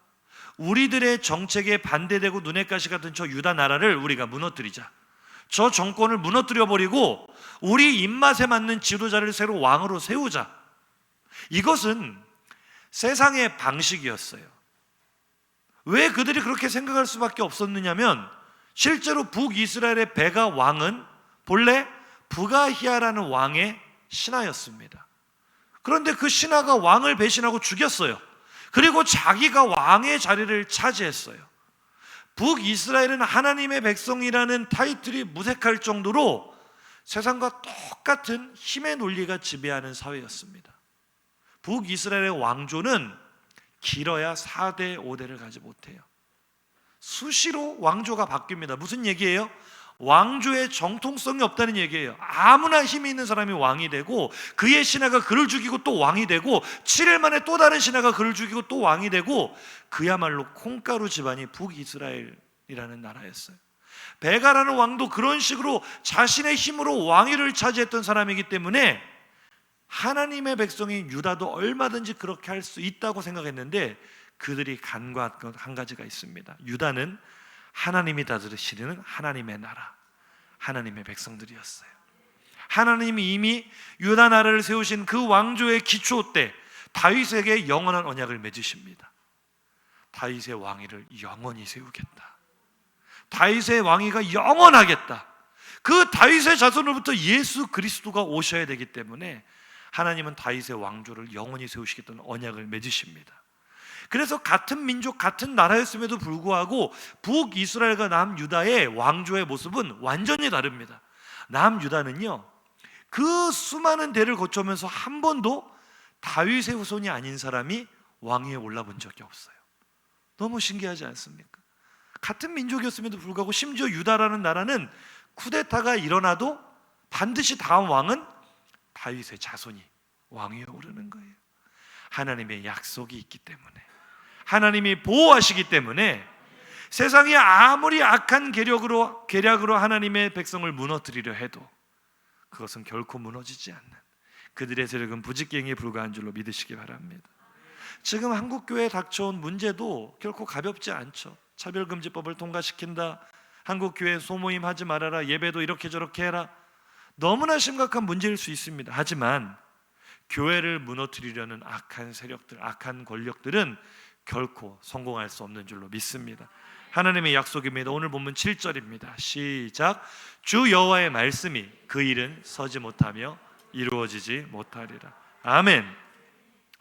우리들의 정책에 반대되고 눈엣 가시 같은 저 유다 나라를 우리가 무너뜨리자. 저 정권을 무너뜨려버리고 우리 입맛에 맞는 지도자를 새로 왕으로 세우자. 이것은 세상의 방식이었어요. 왜 그들이 그렇게 생각할 수밖에 없었느냐면 실제로 북이스라엘의 베가 왕은 본래 부가히아라는 왕의 신하였습니다. 그런데 그 신하가 왕을 배신하고 죽였어요. 그리고 자기가 왕의 자리를 차지했어요. 북이스라엘은 하나님의 백성이라는 타이틀이 무색할 정도로 세상과 똑같은 힘의 논리가 지배하는 사회였습니다. 북이스라엘의 왕조는 길어야 4대 5대를 가지 못해요. 수시로 왕조가 바뀝니다. 무슨 얘기예요? 왕조의 정통성이 없다는 얘기예요. 아무나 힘이 있는 사람이 왕이 되고, 그의 신하가 그를 죽이고 또 왕이 되고, 7일 만에 또 다른 신하가 그를 죽이고 또 왕이 되고, 그야말로 콩가루 집안이 북이스라엘이라는 나라였어요. 베가라는 왕도 그런 식으로 자신의 힘으로 왕위를 차지했던 사람이기 때문에 하나님의 백성인 유다도 얼마든지 그렇게 할 수 있다고 생각했는데, 그들이 간과한 것 한 가지가 있습니다. 유다는 하나님이 다스리시는 하나님의 나라, 하나님의 백성들이었어요. 하나님이 이미 유다 나라를 세우신 그 왕조의 기초 때 다윗에게 영원한 언약을 맺으십니다. 다윗의 왕위를 영원히 세우겠다. 다윗의 왕위가 영원하겠다. 그 다윗의 자손으로부터 예수 그리스도가 오셔야 되기 때문에 하나님은 다윗의 왕조를 영원히 세우시겠다는 언약을 맺으십니다. 그래서 같은 민족, 같은 나라였음에도 불구하고 북이스라엘과 남유다의 왕조의 모습은 완전히 다릅니다. 남유다는요, 그 수많은 대를 거쳐오면서 한 번도 다윗의 후손이 아닌 사람이 왕위에 올라본 적이 없어요. 너무 신기하지 않습니까? 같은 민족이었음에도 불구하고 심지어 유다라는 나라는 쿠데타가 일어나도 반드시 다음 왕은 다윗의 자손이 왕위에 오르는 거예요. 하나님의 약속이 있기 때문에, 하나님이 보호하시기 때문에 세상이 아무리 악한 계략으로 하나님의 백성을 무너뜨리려 해도 그것은 결코 무너지지 않는, 그들의 세력은 부직갱이에 불과한 줄로 믿으시기 바랍니다. 지금 한국교회에 닥쳐온 문제도 결코 가볍지 않죠. 차별금지법을 통과시킨다, 한국교회 소모임 하지 말아라, 예배도 이렇게 저렇게 해라, 너무나 심각한 문제일 수 있습니다. 하지만 교회를 무너뜨리려는 악한 세력들, 악한 권력들은 결코 성공할 수 없는 줄로 믿습니다. 하나님의 약속입니다. 오늘 본문 7절입니다. 시작. 주 여호와의 말씀이 그 일은 서지 못하며 이루어지지 못하리라. 아멘.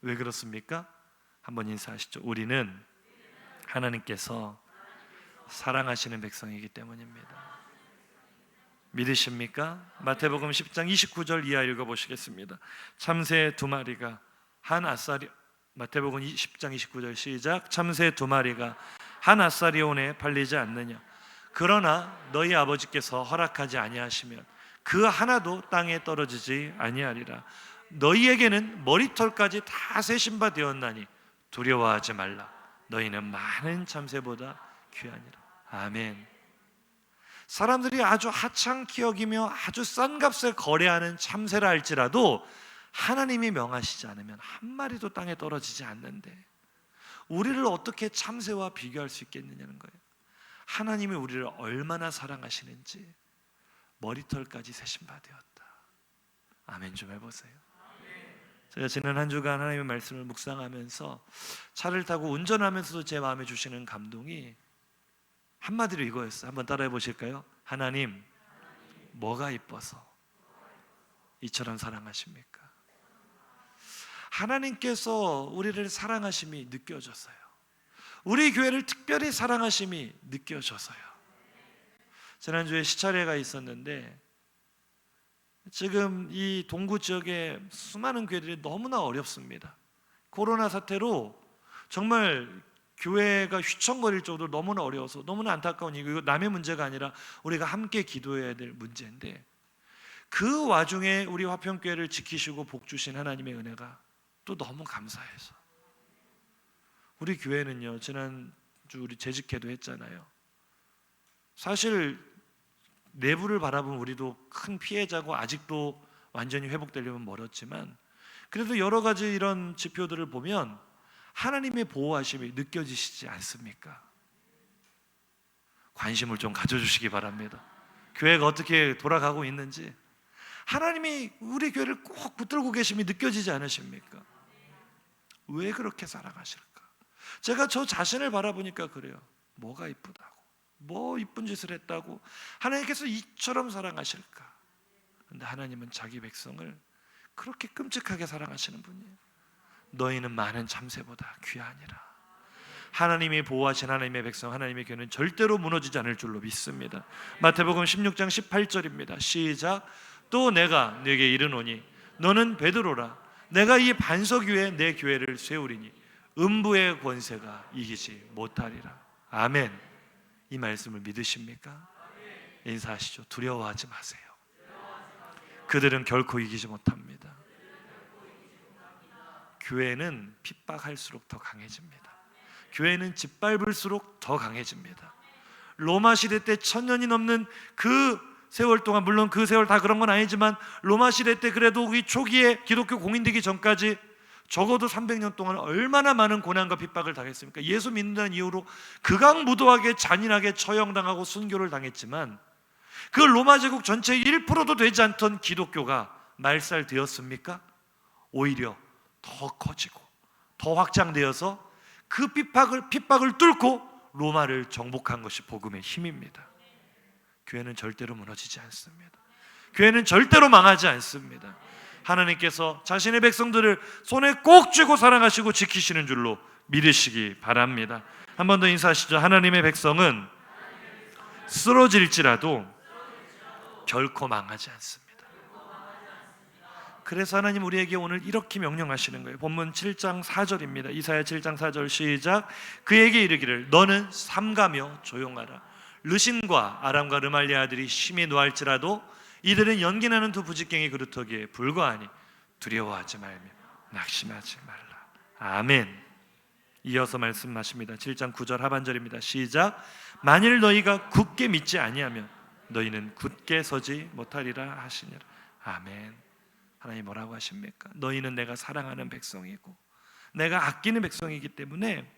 왜 그렇습니까? 한번 인사하시죠. 우리는 하나님께서 사랑하시는 백성이기 때문입니다. 믿으십니까? 마태복음 10장 29절 이하 읽어보시겠습니다. 참새 2마리가 한 아싸리, 마태복음 10장 29절 시작. 참새 2마리가 한 아싸리온에 팔리지 않느냐? 그러나 너희 아버지께서 허락하지 아니하시면 그 하나도 땅에 떨어지지 아니하리라. 너희에게는 머리털까지 다 세신 바 되었나니 두려워하지 말라. 너희는 많은 참새보다 귀하니라. 아멘. 사람들이 아주 하찮게 여기며 아주 싼 값에 거래하는 참새라 할지라도 하나님이 명하시지 않으면 한 마리도 땅에 떨어지지 않는데 우리를 어떻게 참새와 비교할 수 있겠느냐는 거예요. 하나님이 우리를 얼마나 사랑하시는지 머리털까지 세신 바 되었다. 아멘 좀 해보세요. 제가 지난 한 주간 하나님의 말씀을 묵상하면서 차를 타고 운전하면서도 제 마음에 주시는 감동이 한마디로 이거였어요. 한번 따라해 보실까요? 하나님, 뭐가 이뻐서 이처럼 사랑하십니까? 하나님께서 우리를 사랑하심이 느껴졌어요. 우리 교회를 특별히 사랑하심이 느껴져서요. 지난주에 시차례가 있었는데 지금 이 동구 지역의 수많은 교회들이 너무나 어렵습니다. 코로나 사태로 정말 교회가 휘청거릴 정도로 너무나 어려워서 너무나 안타까운 이거 남의 문제가 아니라 우리가 함께 기도해야 될 문제인데 그 와중에 우리 화평교회를 지키시고 복주신 하나님의 은혜가 또 너무 감사해서 우리 교회는요 지난주 우리 재직회도 했잖아요. 사실 내부를 바라보면 우리도 큰 피해자고 아직도 완전히 회복되려면 멀었지만 그래도 여러 가지 이런 지표들을 보면 하나님의 보호하심이 느껴지시지 않습니까? 관심을 좀 가져주시기 바랍니다. 교회가 어떻게 돌아가고 있는지 하나님이 우리 교회를 꼭 붙들고 계심이 느껴지지 않으십니까? 왜 그렇게 살아가실까? 제가 저 자신을 바라보니까 그래요. 뭐가 이쁘다고, 뭐 이쁜 짓을 했다고 하나님께서 이처럼 사랑하실까? 근데 하나님은 자기 백성을 그렇게 끔찍하게 사랑하시는 분이에요. 너희는 많은 참새보다 귀하니라. 하나님이 보호하신 하나님의 백성, 하나님의 교회는 절대로 무너지지 않을 줄로 믿습니다. 마태복음 16장 18절입니다. 시작. 또 내가 네게 이르노니 너는 베드로라. 내가 이 반석 위에 내 교회를 세우리니 음부의 권세가 이기지 못하리라. 아멘. 이 말씀을 믿으십니까? 인사하시죠. 두려워하지 마세요. 그들은 결코 이기지 못합니다. 교회는 핍박할수록 더 강해집니다. 교회는 짓밟을수록 더 강해집니다. 로마 시대 때 1000년이 넘는 그 세월 동안, 물론 그 세월 다 그런 건 아니지만 로마 시대 때 그래도 이 초기에 기독교 공인되기 전까지 적어도 300년 동안 얼마나 많은 고난과 핍박을 당했습니까? 예수 믿는다는 이유로 극악무도하게 잔인하게 처형당하고 순교를 당했지만 그 로마 제국 전체의 1%도 되지 않던 기독교가 말살되었습니까? 오히려 더 커지고 더 확장되어서 그 핍박을 뚫고 로마를 정복한 것이 복음의 힘입니다. 교회는 절대로 무너지지 않습니다. 교회는 절대로 망하지 않습니다. 하나님께서 자신의 백성들을 손에 꼭 쥐고 사랑하시고 지키시는 줄로 믿으시기 바랍니다. 한 번 더 인사하시죠. 하나님의 백성은 쓰러질지라도 결코 망하지 않습니다. 그래서 하나님 우리에게 오늘 이렇게 명령하시는 거예요. 본문 7장 4절입니다. 이사야 7장 4절 시작. 그에게 이르기를 너는 삼가며 조용하라. 르신과 아람과 르말리아 아들이 심히 노할지라도 이들은 연기나는 두 부직갱이 그루터기에 불과하니 두려워하지 말며 낙심하지 말라. 아멘. 이어서 말씀하십니다. 7장 9절 하반절입니다. 시작. 만일 너희가 굳게 믿지 아니하면 너희는 굳게 서지 못하리라 하시니라. 아멘. 하나님 뭐라고 하십니까? 너희는 내가 사랑하는 백성이고 내가 아끼는 백성이기 때문에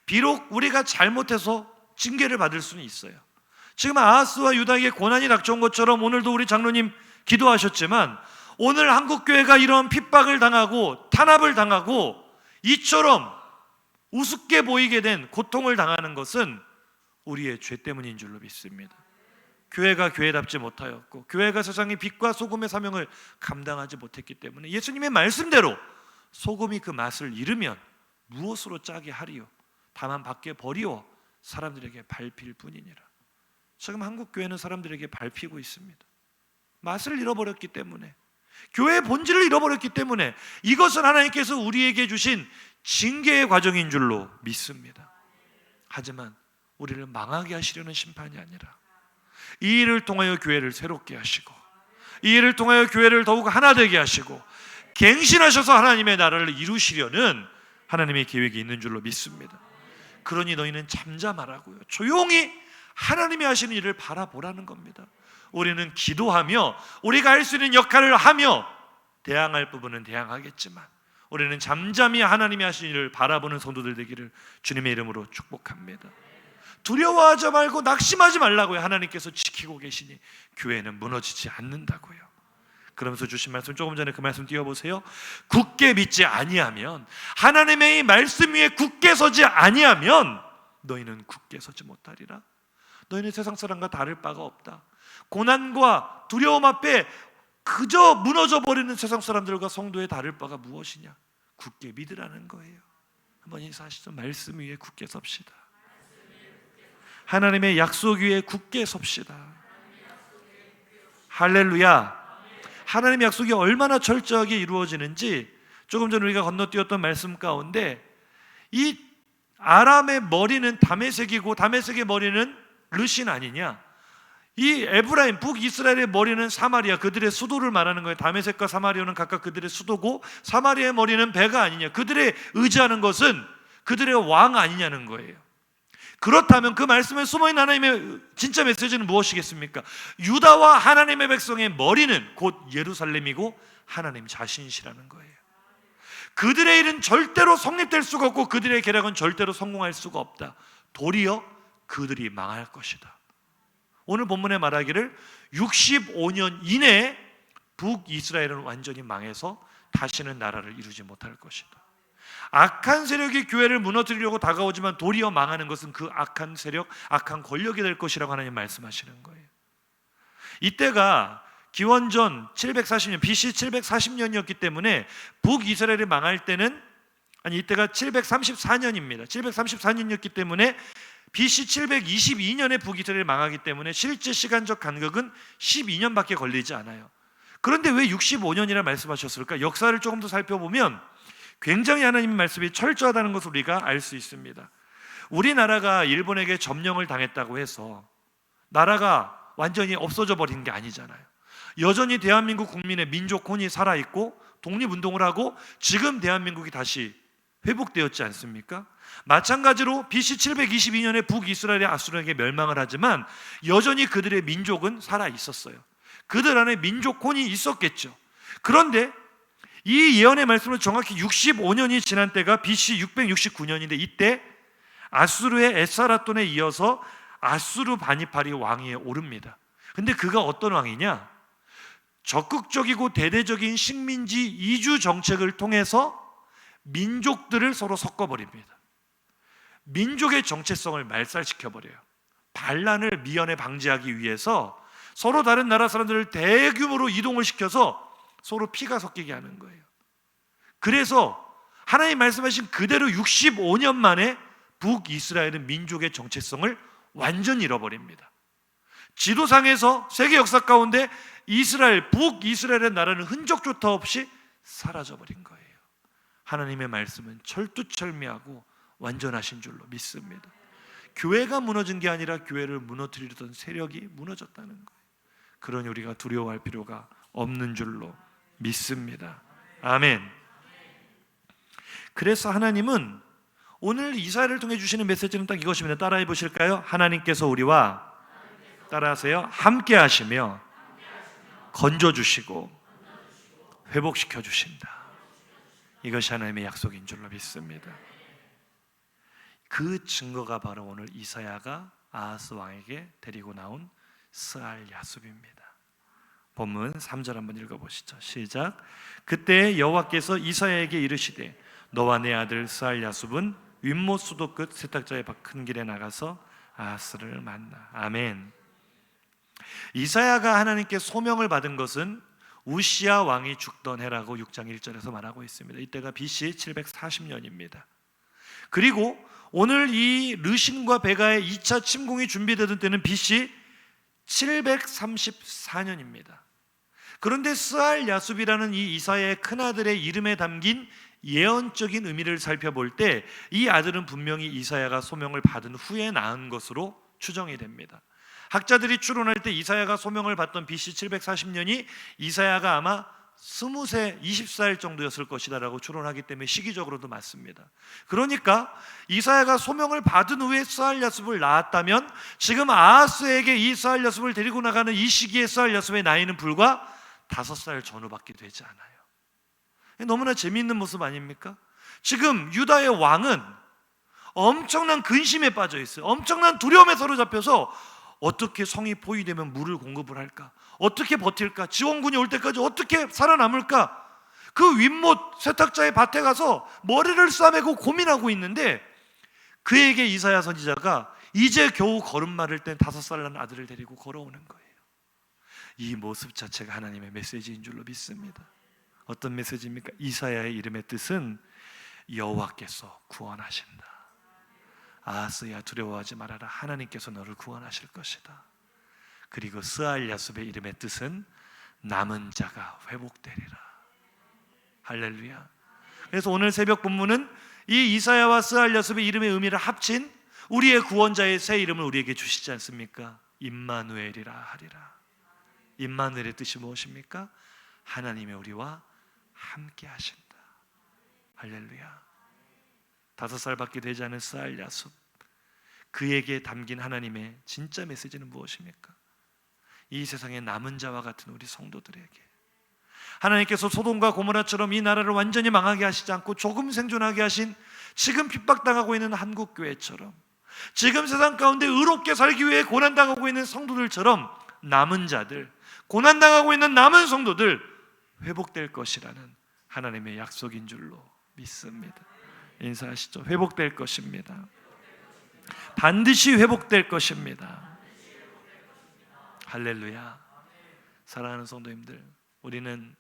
비록 우리가 잘못해서 징계를 받을 수는 있어요. 지금 아하스와 유다에게 고난이 닥쳐온 것처럼 오늘도 우리 장로님 기도하셨지만 오늘 한국교회가 이런 핍박을 당하고 탄압을 당하고 이처럼 우습게 보이게 된 고통을 당하는 것은 우리의 죄 때문인 줄로 믿습니다. 교회가 교회답지 못하였고 교회가 세상의 빛과 소금의 사명을 감당하지 못했기 때문에 예수님의 말씀대로 소금이 그 맛을 잃으면 무엇으로 짜게 하리요? 다만 밖에 버리워 사람들에게 밟힐 뿐이니라. 지금 한국 교회는 사람들에게 밟히고 있습니다. 맛을 잃어버렸기 때문에, 교회의 본질을 잃어버렸기 때문에 이것은 하나님께서 우리에게 주신 징계의 과정인 줄로 믿습니다. 하지만 우리를 망하게 하시려는 심판이 아니라 이 일을 통하여 교회를 새롭게 하시고 이 일을 통하여 교회를 더욱 하나 되게 하시고 갱신하셔서 하나님의 나라를 이루시려는 하나님의 계획이 있는 줄로 믿습니다. 그러니 너희는 잠잠하라고요. 조용히 하나님이 하시는 일을 바라보라는 겁니다. 우리는 기도하며 우리가 할 수 있는 역할을 하며 대항할 부분은 대항하겠지만 우리는 잠잠히 하나님이 하시는 일을 바라보는 성도들 되기를 주님의 이름으로 축복합니다. 두려워하지 말고 낙심하지 말라고요. 하나님께서 지키고 계시니 교회는 무너지지 않는다고요. 그러면서 주신 말씀, 조금 전에 그 말씀 띄워보세요. 굳게 믿지 아니하면, 하나님의 이 말씀 위에 굳게 서지 아니하면 너희는 굳게 서지 못하리라. 너희는 세상 사람과 다를 바가 없다. 고난과 두려움 앞에 그저 무너져 버리는 세상 사람들과 성도의 다를 바가 무엇이냐? 굳게 믿으라는 거예요. 한번 인사하시죠. 말씀 위에 굳게 섭시다. 하나님의 약속 위에 굳게 섭시다. 할렐루야. 하나님의 약속이 얼마나 철저하게 이루어지는지 조금 전 우리가 건너뛰었던 말씀 가운데 이 아람의 머리는 다메섹이고 다메섹의 머리는 르신 아니냐? 이 에브라임, 북이스라엘의 머리는 사마리아, 그들의 수도를 말하는 거예요. 다메섹과 사마리아는 각각 그들의 수도고 사마리아의 머리는 배가 아니냐? 그들의 의지하는 것은 그들의 왕 아니냐는 거예요. 그렇다면 그 말씀에 숨어있는 하나님의 진짜 메시지는 무엇이겠습니까? 유다와 하나님의 백성의 머리는 곧 예루살렘이고 하나님 자신이시라는 거예요. 그들의 일은 절대로 성립될 수가 없고 그들의 계략은 절대로 성공할 수가 없다. 도리어 그들이 망할 것이다. 오늘 본문에 말하기를 65년 이내에 북이스라엘은 완전히 망해서 다시는 나라를 이루지 못할 것이다. 악한 세력이 교회를 무너뜨리려고 다가오지만 도리어 망하는 것은 그 악한 세력, 악한 권력이 될 것이라고 하나님 말씀하시는 거예요. 이때가 기원전 740년, BC 740년이었기 때문에 북이스라엘이 망할 때는 이때가 734년입니다. 734년이었기 때문에 BC 722년에 북이스라엘이 망하기 때문에 실제 시간적 간격은 12년밖에 걸리지 않아요. 그런데 왜 65년이라 말씀하셨을까? 역사를 조금 더 살펴보면 굉장히 하나님의 말씀이 철저하다는 것을 우리가 알 수 있습니다. 우리나라가 일본에게 점령을 당했다고 해서 나라가 완전히 없어져 버린 게 아니잖아요. 여전히 대한민국 국민의 민족혼이 살아있고 독립운동을 하고 지금 대한민국이 다시 회복되었지 않습니까? 마찬가지로 BC 722년에 북이스라엘이 아수르에게 멸망을 하지만 여전히 그들의 민족은 살아있었어요. 그들 안에 민족혼이 있었겠죠. 그런데 이 예언의 말씀은 정확히 65년이 지난 때가 BC 669년인데 이때 아수르의 에사라돈에 이어서 아수르 바니팔이 왕위에 오릅니다. 근데 그가 어떤 왕이냐? 적극적이고 대대적인 식민지 이주 정책을 통해서 민족들을 서로 섞어버립니다. 민족의 정체성을 말살시켜버려요. 반란을 미연에 방지하기 위해서 서로 다른 나라 사람들을 대규모로 이동을 시켜서 서로 피가 섞이게 하는 거예요. 그래서 하나님 말씀하신 그대로 65년 만에 북이스라엘은 민족의 정체성을 완전히 잃어버립니다. 지도상에서 세계 역사 가운데 이스라엘, 북이스라엘의 나라는 흔적조차 없이 사라져버린 거예요. 하나님의 말씀은 철두철미하고 완전하신 줄로 믿습니다. 교회가 무너진 게 아니라 교회를 무너뜨리려던 세력이 무너졌다는 거예요. 그러니 우리가 두려워할 필요가 없는 줄로 믿습니다. 아멘. 그래서 하나님은 오늘 이사야를 통해 주시는 메시지는 딱 이것입니다. 따라해 보실까요? 하나님께서 우리와 따라하세요. 함께 하시며 건져주시고 회복시켜 주신다. 이것이 하나님의 약속인 줄로 믿습니다. 그 증거가 바로 오늘 이사야가 아하스 왕에게 데리고 나온 스알 야숲입니다. 본문 3절 한번 읽어보시죠. 시작. 그때 여호와께서 이사야에게 이르시되 너와 내 아들 스알 야숲은 윗못 수도 끝 세탁자의 큰 길에 나가서 아하스를 만나. 아멘. 이사야가 하나님께 소명을 받은 것은 우시야 왕이 죽던 해라고 6장 1절에서 말하고 있습니다. 이때가 BC 740년입니다. 그리고 오늘 이 르신과 베가의 2차 침공이 준비되던 때는 BC 734년입니다. 그런데 스알 야숲이라는 이 이사야의 큰아들의 이름에 담긴 예언적인 의미를 살펴볼 때 이 아들은 분명히 이사야가 소명을 받은 후에 낳은 것으로 추정이 됩니다. 학자들이 추론할 때 이사야가 소명을 받던 BC 740년이 이사야가 아마 20세, 20살 정도였을 것이다라고 추론하기 때문에 시기적으로도 맞습니다. 그러니까 이사야가 소명을 받은 후에 스알 야숲을 낳았다면 지금 아하스에게 이 스알 야숲을 데리고 나가는 이 시기에 스알 야숲의 나이는 불과 5살 전후밖에 되지 않아요. 너무나 재미있는 모습 아닙니까? 지금 유다의 왕은 엄청난 근심에 빠져 있어요. 엄청난 두려움에 사로잡혀서 어떻게 성이 포위되면 물을 공급을 할까? 어떻게 버틸까? 지원군이 올 때까지 어떻게 살아남을까? 그 윗못 세탁자의 밭에 가서 머리를 싸매고 고민하고 있는데 그에게 이사야 선지자가 이제 겨우 걸음마를 뗀 5살 난 아들을 데리고 걸어오는 거예요. 이 모습 자체가 하나님의 메시지인 줄로 믿습니다. 어떤 메시지입니까? 이사야의 이름의 뜻은 여호와께서 구원하신다. 아하스야 두려워하지 말아라. 하나님께서 너를 구원하실 것이다. 그리고 스알 야숲의 이름의 뜻은 남은 자가 회복되리라. 할렐루야. 그래서 오늘 새벽 본문은 이 이사야와 스알 야숲의 이름의 의미를 합친 우리의 구원자의 새 이름을 우리에게 주시지 않습니까? 임마누엘이라 하리라. 임마누엘의 뜻이 무엇입니까? 하나님의 우리와 함께 하신다. 할렐루야. 5살밖에 되지 않은 스알 야숲, 그에게 담긴 하나님의 진짜 메시지는 무엇입니까? 이 세상의 남은 자와 같은 우리 성도들에게 하나님께서 소돔과 고모라처럼 이 나라를 완전히 망하게 하시지 않고 조금 생존하게 하신 지금 핍박당하고 있는 한국교회처럼, 지금 세상 가운데 의롭게 살기 위해 고난당하고 있는 성도들처럼 남은 자들, 고난당하고 있는 남은 성도들 회복될 것이라는 하나님의 약속인 줄로 믿습니다. 인사하시죠. 회복될 것입니다. 반드시 회복될 것입니다. 할렐루야. 사랑하는 성도님들, 우리는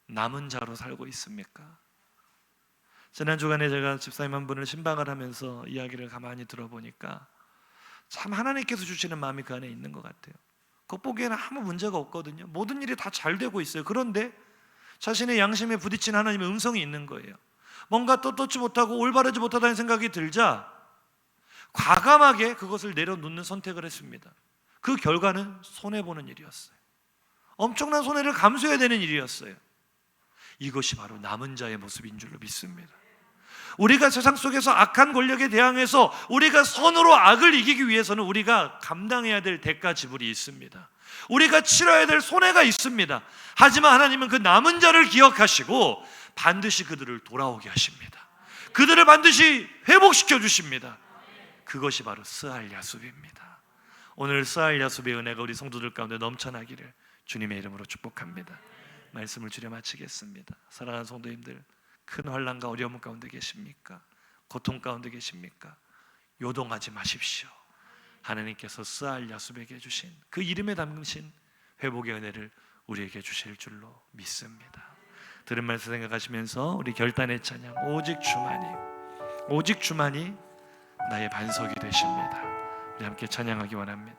남은 자로 살고 있습니까? 지난 주간에 제가 집사님 한 분을 신방을 하면서 이야기를 가만히 들어보니까 참 하나님께서 주시는 마음이 그 안에 있는 것 같아요. 겉보기에는 아무 문제가 없거든요. 모든 일이 다 잘 되고 있어요. 그런데 자신의 양심에 부딪힌 하나님의 음성이 있는 거예요. 뭔가 떳떳지 못하고 올바르지 못하다는 생각이 들자 과감하게 그것을 내려놓는 선택을 했습니다. 그 결과는 손해보는 일이었어요. 엄청난 손해를 감수해야 되는 일이었어요. 이것이 바로 남은 자의 모습인 줄로 믿습니다. 우리가 세상 속에서 악한 권력에 대항해서 우리가 선으로 악을 이기기 위해서는 우리가 감당해야 될 대가 지불이 있습니다. 우리가 치러야 될 손해가 있습니다. 하지만 하나님은 그 남은 자를 기억하시고 반드시 그들을 돌아오게 하십니다. 그들을 반드시 회복시켜 주십니다. 그것이 바로 스알 야숲입니다. 오늘 스알 야숲의 은혜가 우리 성도들 가운데 넘쳐나기를 주님의 이름으로 축복합니다. 말씀을 주려 마치겠습니다. 사랑하는 성도님들, 큰 환난과 어려움 가운데 계십니까? 고통 가운데 계십니까? 요동하지 마십시오. 하나님께서 스알 야숲에게 주신 그 이름에 담으신 회복의 은혜를 우리에게 주실 줄로 믿습니다. 들은 말씀 생각하시면서 우리 결단의 찬양, 오직 주만이 나의 반석이 되십니다. 우리 함께 찬양하기 원합니다.